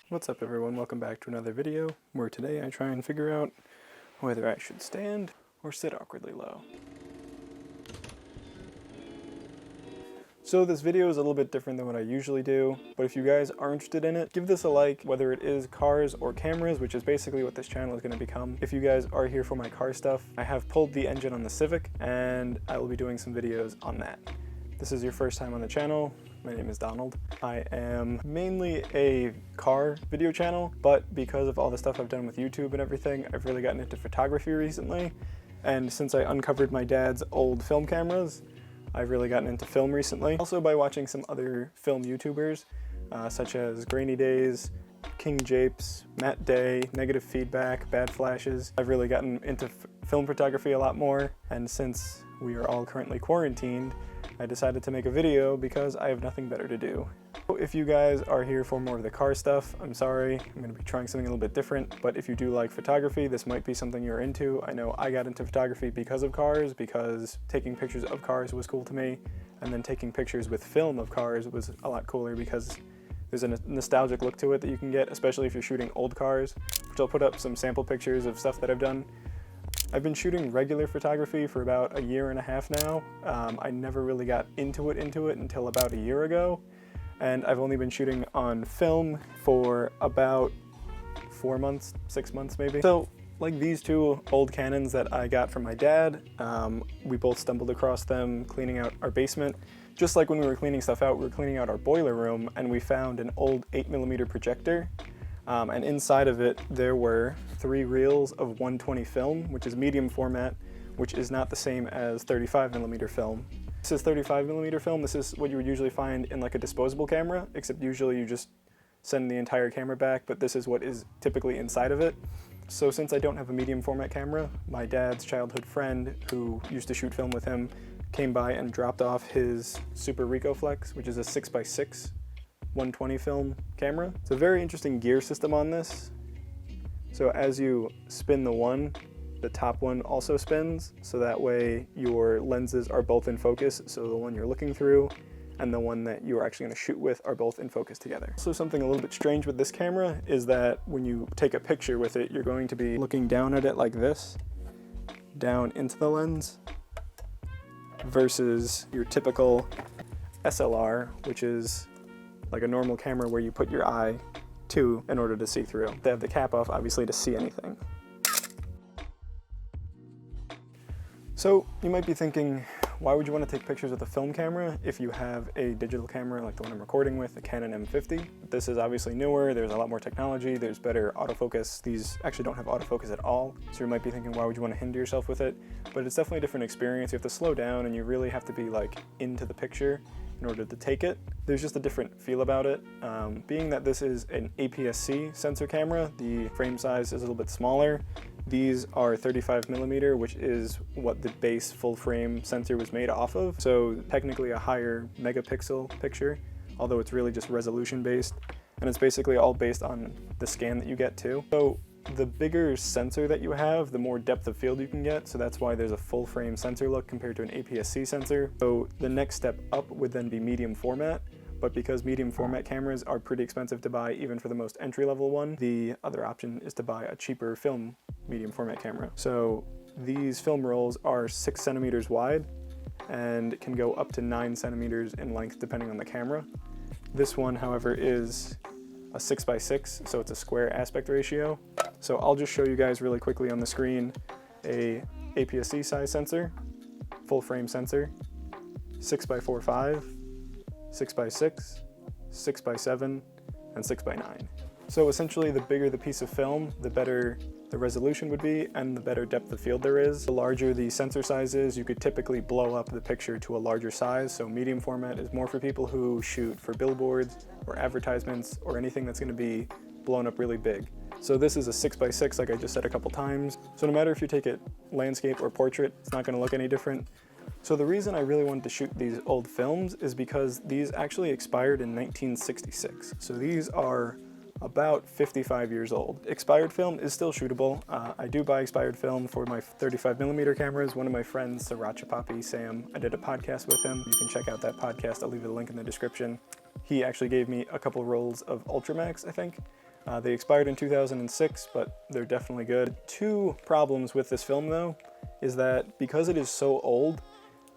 What's up everyone, welcome back to another video where today I try and figure out whether I should stand or sit awkwardly low. So this video is a little bit different than what I usually do, but if you guys are interested in it, give this a like, whether it is cars or cameras, which is basically what this channel is going to become. If you guys are here for my car stuff, I have pulled the engine on the Civic and I will be doing some videos on that. If this is your first time on the channel, my name is Donald. I am mainly a car video channel, but because of all the stuff I've done with YouTube and everything, I've really gotten into photography recently. And since I uncovered my dad's old film cameras, I've really gotten into film recently. Also by watching some other film YouTubers, such as Grainy Days, King Japes, Matt Day, Negative Feedback, Bad Flashes. I've really gotten into film photography a lot more, and since we are all currently quarantined, I decided to make a video because I have nothing better to do. If you guys are here for more of the car stuff, I'm sorry, I'm going to be trying something a little bit different, but if you do like photography, this might be something you're into. I know I got into photography because of cars, because taking pictures of cars was cool to me, and then taking pictures with film of cars was a lot cooler because there's a nostalgic look to it that you can get, especially if you're shooting old cars, which I'll put up some sample pictures of stuff that I've done. I've been shooting regular photography for about a year and a half now. I never really got into it until about a year ago, and I've only been shooting on film for about 4 months, 6 months maybe. So like these two old Canons that I got from my dad, we both stumbled across them cleaning out our basement. Just like when we were cleaning stuff out, we were cleaning out our boiler room and we found an old 8mm projector. And inside of it, there were 3 reels of 120 film, which is medium format, which is not the same as 35mm film. This is 35mm film. This is what you would usually find in like a disposable camera, except usually you just send the entire camera back, but this is what is typically inside of it. So since I don't have a medium format camera, my dad's childhood friend who used to shoot film with him came by and dropped off his Super RicohFlex, which is a 6x6 120 film camera. It's a very interesting gear system on this. So as you spin the top one also spins, so that way your lenses are both in focus, so the one you're looking through and the one that you're actually going to shoot with are both in focus together. So something a little bit strange with this camera is that when you take a picture with it, you're going to be looking down at it like this, down into the lens, versus your typical SLR, which is like a normal camera where you put your eye to in order to see through. They have the cap off, obviously, to see anything. So you might be thinking, why would you want to take pictures with a film camera if you have a digital camera like the one I'm recording with, the Canon M50? This is obviously newer, there's a lot more technology, there's better autofocus. These actually don't have autofocus at all, so you might be thinking, why would you want to hinder yourself with it? But it's definitely a different experience. You have to slow down and you really have to be like into the picture in order to take it. There's just a different feel about it. Being that this is an APS-C sensor camera, the frame size is a little bit smaller. These are 35mm, which is what the base full frame sensor was made off of. So technically a higher megapixel picture, although it's really just resolution based. And it's basically all based on the scan that you get too. So the bigger sensor that you have, the more depth of field you can get. So that's why there's a full frame sensor look compared to an APS-C sensor. So the next step up would then be medium format. But because medium format cameras are pretty expensive to buy even for the most entry-level one, the other option is to buy a cheaper film medium format camera. So these film rolls are 6 centimeters wide and can go up to 9 centimeters in length depending on the camera. This one, however, is a 6x6, so it's a square aspect ratio. So I'll just show you guys really quickly on the screen a APS-C size sensor, full frame sensor, 6x4.5, 6x6, 6x7, and 6x9. So essentially the bigger the piece of film, the better the resolution would be and the better depth of field there is. The larger the sensor size is, you could typically blow up the picture to a larger size. So medium format is more for people who shoot for billboards or advertisements or anything that's going to be blown up really big. So this is a 6x6, like I just said a couple times. So no matter if you take it landscape or portrait, it's not going to look any different. So the reason I really wanted to shoot these old films is because these actually expired in 1966. So these are about 55 years old. Expired film is still shootable. I do buy expired film for my 35mm cameras. One of my friends, Sriracha Papi, Sam, I did a podcast with him. You can check out that podcast. I'll leave a link in the description. He actually gave me a couple rolls of Ultramax, I think. They expired in 2006, but they're definitely good. Two problems with this film though is that because it is so old,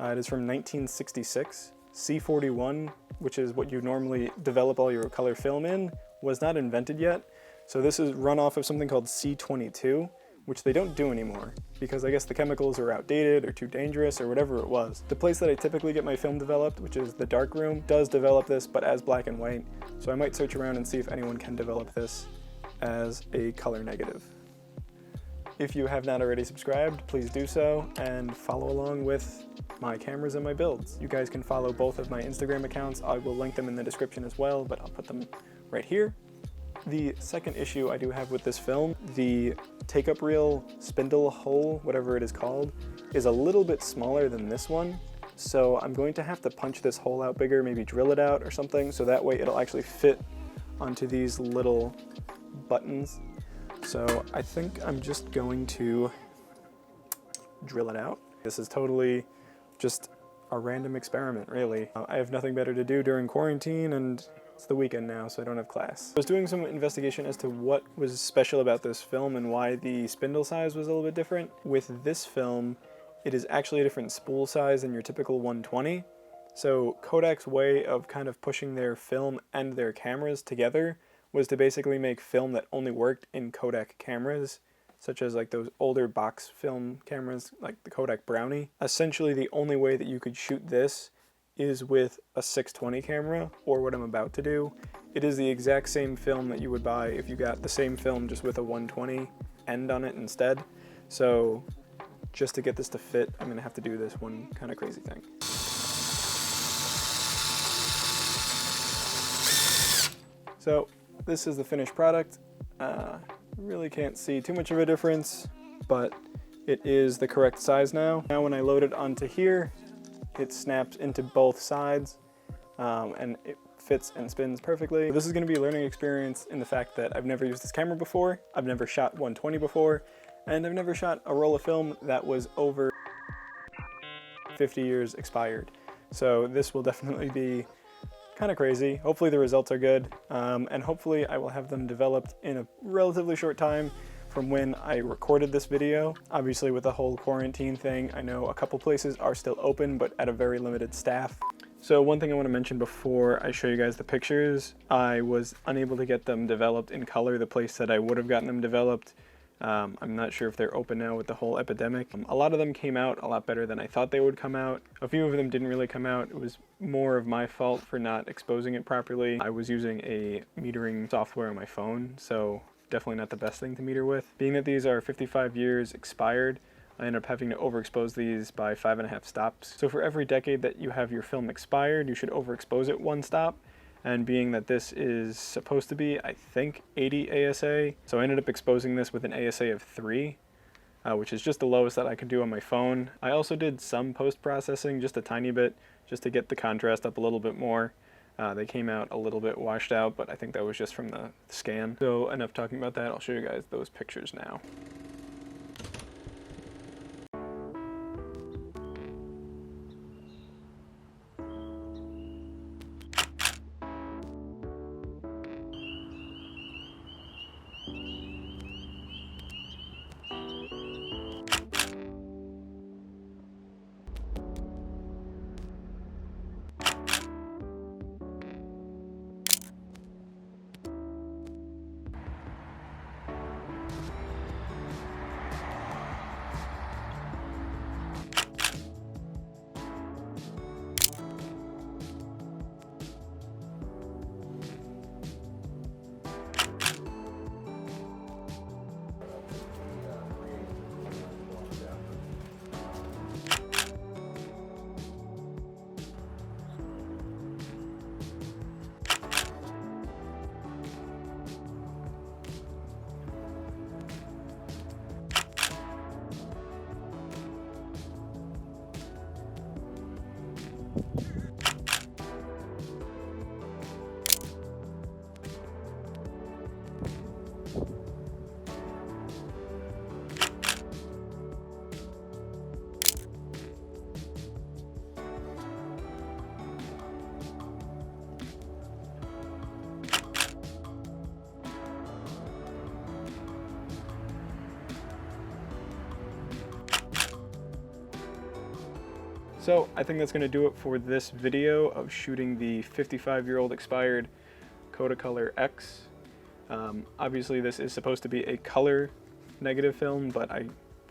it is from 1966, C41, which is what you normally develop all your color film in, was not invented yet. So this is run off of something called C22, which they don't do anymore because I guess the chemicals are outdated or too dangerous or whatever it was. The place that I typically get my film developed, which is the dark room, does develop this but as black and white. So I might search around and see if anyone can develop this as a color negative. If you have not already subscribed, please do so and follow along with my cameras and my builds. You guys can follow both of my Instagram accounts. I will link them in the description as well, but I'll put them right here. The second issue I do have with this film, the take-up reel spindle hole, whatever it is called, is a little bit smaller than this one. So I'm going to have to punch this hole out bigger, maybe drill it out or something, so that way it'll actually fit onto these little buttons. So I think I'm just going to drill it out. This is totally just a random experiment, really. I have nothing better to do during quarantine, and it's the weekend now, so I don't have class. I was doing some investigation as to what was special about this film and why the spindle size was a little bit different. With this film, it is actually a different spool size than your typical 120. So Kodak's way of kind of pushing their film and their cameras together was to basically make film that only worked in Kodak cameras, such as like those older box film cameras like the Kodak Brownie. Essentially the only way that you could shoot this is with a 620 camera, or what I'm about to do. It is the exact same film that you would buy if you got the same film just with a 120 end on it instead. So just to get this to fit, I'm gonna have to do this one kind of crazy thing. So this is the finished product. Really can't see too much of a difference, but it is the correct size now. Now when I load it onto here, it snaps into both sides and it fits and spins perfectly. This is going to be a learning experience in the fact that I've never used this camera before, I've never shot 120 before, and I've never shot a roll of film that was over 50 years expired. So this will definitely be kind of crazy. Hopefully the results are good, and hopefully I will have them developed in a relatively short time from when I recorded this video. Obviously with the whole quarantine thing, I know a couple places are still open, but at a very limited staff. So one thing I want to mention before I show you guys the pictures, I was unable to get them developed in color the place that I would have gotten them developed. I'm not sure if they're open now with the whole epidemic. A lot of them came out a lot better than I thought they would come out. A few of them didn't really come out. It was more of my fault for not exposing it properly. I was using a metering software on my phone, so definitely not the best thing to meter with. Being that these are 55 years expired, I ended up having to overexpose these by 5.5 stops. So for every decade that you have your film expired, you should overexpose it 1 stop. And being that this is supposed to be, I think, 80 ASA, so I ended up exposing this with an ASA of 3, which is just the lowest that I could do on my phone. I also did some post-processing, just a tiny bit, just to get the contrast up a little bit more. They came out a little bit washed out, but I think that was just from the scan. So enough talking about that, I'll show you guys those pictures now. So I think that's going to do it for this video of shooting the 55-year-old expired Kodacolor X. Obviously this is supposed to be a color negative film, but I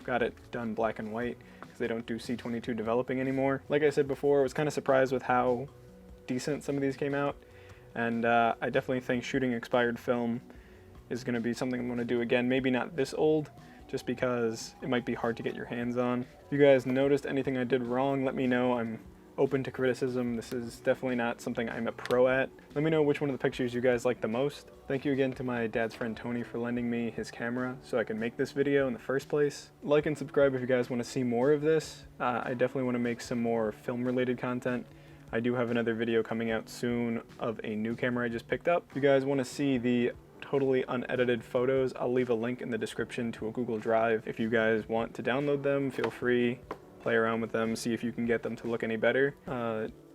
got it done black and white because they don't do C22 developing anymore. Like I said before, I was kind of surprised with how decent some of these came out, and I definitely think shooting expired film is going to be something I'm going to do again. Maybe not this old, just because it might be hard to get your hands on. If you guys noticed anything I did wrong, let me know. I'm open to criticism. This is definitely not something I'm a pro at. Let me know which one of the pictures you guys like the most. Thank you again to my dad's friend Tony for lending me his camera so I could make this video in the first place. Like and subscribe if you guys want to see more of this. I definitely want to make some more film related content. I do have another video coming out soon of a new camera I just picked up. If you guys want to see the totally unedited photos, I'll leave a link in the description to a Google Drive. If you guys want to download them, feel free, play around with them, see if you can get them to look any better.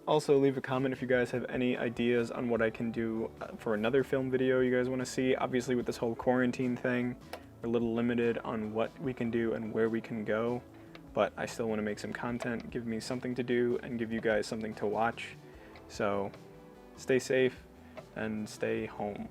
Also leave a comment if you guys have any ideas on what I can do for another film video you guys want to see. Obviously with this whole quarantine thing, we're a little limited on what we can do and where we can go, but I still want to make some content, give me something to do, and give you guys something to watch. So stay safe and stay home.